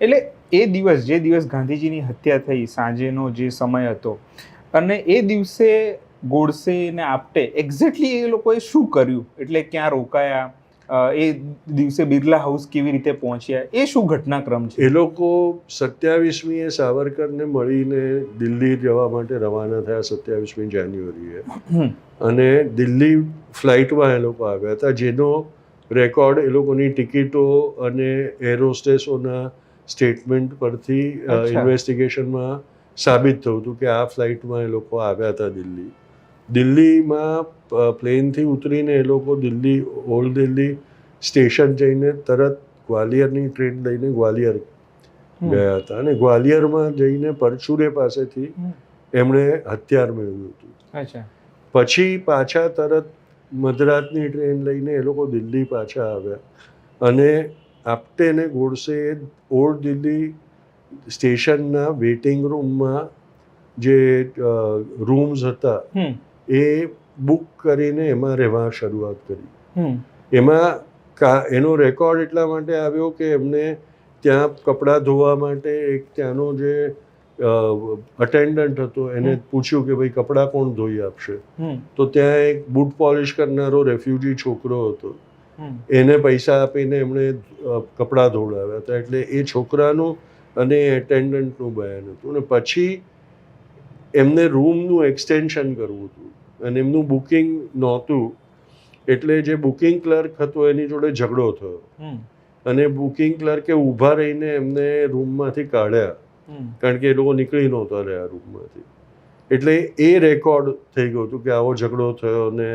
એટલે એ દિવસ જે દિવસ ગાંધીજીની હત્યા થઈ સાંજેનો જે સમય હતો અને એ દિવસે ગોડસે ને આપટે એક્ઝેક્ટલી એ લોકોએ શું કર્યું, એટલે ક્યાં રોકાયા, એ દિવસે બિરલા હાઉસ કેવી રીતે પહોંચ્યા, એ શું ઘટનાક્રમ છે? એ લોકો 27મીએ સાવરકરને મળીને દિલ્હી જવા માટે રવાના થયા 27મી જાન્યુઆરીએ, અને દિલ્હી ફ્લાઇટમાં એ લોકો આવ્યા હતા, જેનો રેકોર્ડ એ લોકોની ટિકિટો અને એર હોસ્ટેસોના સ્ટેટમેન્ટ પરથી ઇન્વેસ્ટિગેશનમાં સાબિત થયું હતું કે આ ફ્લાઇટમાં એ લોકો આવ્યા હતા દિલ્હીમાં પ્લેનથી ઉતરીને એ લોકો ઓલ્ડ દિલ્હી સ્ટેશન જઈને તરત ગ્વાલિયરની ટ્રેન લઈને ગ્વાલિયર ગયા હતા, અને ગ્વાલિયરમાં જઈને પરચુરે પાસેથી એમણે હથિયાર મેળવ્યું હતું. પછી પાછા તરત મધરાતની ટ્રેન લઈને એ લોકો દિલ્હી પાછા આવ્યા, અને આપટે ને ગોડસે ઓલ્ડ દિલ્હી સ્ટેશનના વેઇટિંગ રૂમમાં જે રૂમ્સ હતા એ બુક કરીને એમાં રહેવા શરૂઆત કરી. એમાં એનો રેકોર્ડ એટલા માટે આવ્યો કે એમને ત્યાં કપડાં ધોવા માટે એક ત્યાંનો જે અટેન્ડન્ટ હતો એને પૂછ્યું કે ભાઈ કપડાં કોણ ધોઈ આપશે, તો ત્યાં એક બૂટ પોલિશ કરનારો રેફ્યુજી છોકરો હતો, એને પૈસા આપીને એમણે કપડાં ધોવડાવ્યા હતા. એટલે એ છોકરાનું અને એટેન્ડન્ટનું બયાન હતું. અને પછી એમને રૂમનું એક્સટેન્શન કરવું હતું અને એમનું બુકિંગ નહોતું, એટલે જે બુકિંગ ક્લર્ક હતો એની જોડે ઝઘડો થયો, અને બુકિંગ ક્લર્કે ઊભા રહીને એમને રૂમમાંથી કાઢ્યા, કારણ કે એ લોકો નીકળી નહોતા રહ્યા રૂમમાંથી. એટલે એ રેકોર્ડ થઈ ગયું હતું કે આવો ઝઘડો થયો ને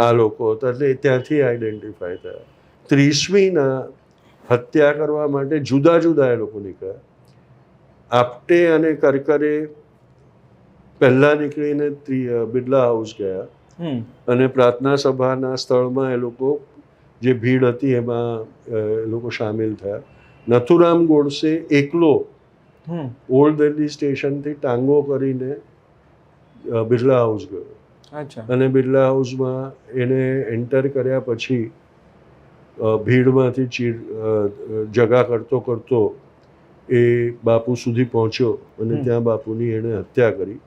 આ લોકો હતા, એટલે ત્યાંથી આઈડેન્ટિફાય થયા. 30મીના હત્યા કરવા માટે જુદા જુદા એ લોકો નીકળ્યા. આપટે અને કરકરે પહેલા નીકળીને બિરલા હાઉસ ગયા, અને પ્રાર્થના સભાના સ્થળમાં એ લોકો જે ભીડ હતી એમાં એ લોકો સામેલ થયા. નથુરામ ગોડસે એકલો ઓલ્ડ દિલ્હી સ્ટેશનથી ટાંગો કરીને બિરલા હાઉસ ગયો, અને બિરલા હાઉસમાં એને એન્ટર કર્યા પછી ભીડમાંથી જગા કરતો કરતો એ બાપુ સુધી પહોંચ્યો, અને ત્યાં બાપુની એણે હત્યા કરી.